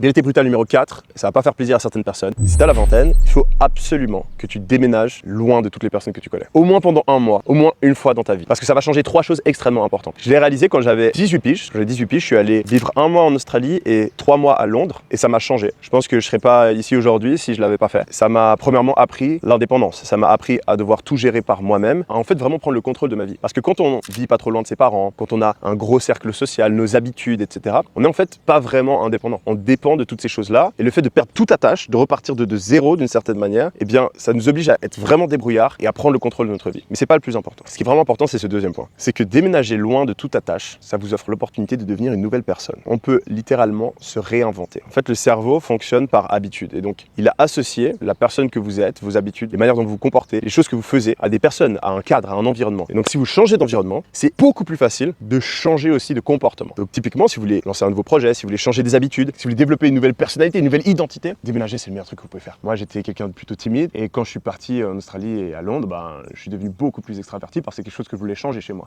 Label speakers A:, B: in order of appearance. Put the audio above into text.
A: Vérité brutale numéro 4, ça va pas faire plaisir à certaines personnes. Si t'as la vingtaine, il faut absolument que tu déménages loin de toutes les personnes que tu connais. Au moins pendant un mois, au moins une fois dans ta vie. Parce que ça va changer 3 choses extrêmement importantes. Je l'ai réalisé quand j'avais 18 piges. Quand j'avais 18 piges, je suis allé vivre un mois en Australie et 3 mois à Londres. Et ça m'a changé. Je pense que je serais pas ici aujourd'hui si je l'avais pas fait. Ça m'a premièrement appris l'indépendance. Ça m'a appris à devoir tout gérer par moi-même. À en fait vraiment prendre le contrôle de ma vie. Parce que quand on vit pas trop loin de ses parents, quand on a un gros cercle social, nos habitudes, etc., on est en fait pas vraiment indépendant. On dépend de toutes ces choses-là. Et le fait de perdre toute attache, de repartir de zéro d'une certaine manière, eh bien, ça nous oblige à être vraiment débrouillard et à prendre le contrôle de notre vie. Mais c'est pas le plus important. Ce qui est vraiment important, c'est ce deuxième point. C'est que déménager loin de toute attache, ça vous offre l'opportunité de devenir une nouvelle personne. On peut littéralement se réinventer. En fait, le cerveau fonctionne par habitude. Et donc, il a associé la personne que vous êtes, vos habitudes, les manières dont vous vous comportez, les choses que vous faisiez à des personnes, à un cadre, à un environnement. Et donc, si vous changez d'environnement, c'est beaucoup plus facile de changer aussi de comportement. Donc, typiquement, si vous voulez lancer un nouveau projet, si vous voulez changer des habitudes, si vous voulez développer une nouvelle personnalité, une nouvelle identité, déménager, c'est le meilleur truc que vous pouvez faire. Moi, j'étais quelqu'un de plutôt timide et quand je suis parti en Australie et à Londres, je suis devenu beaucoup plus extraverti parce que c'est quelque chose que je voulais changer chez moi.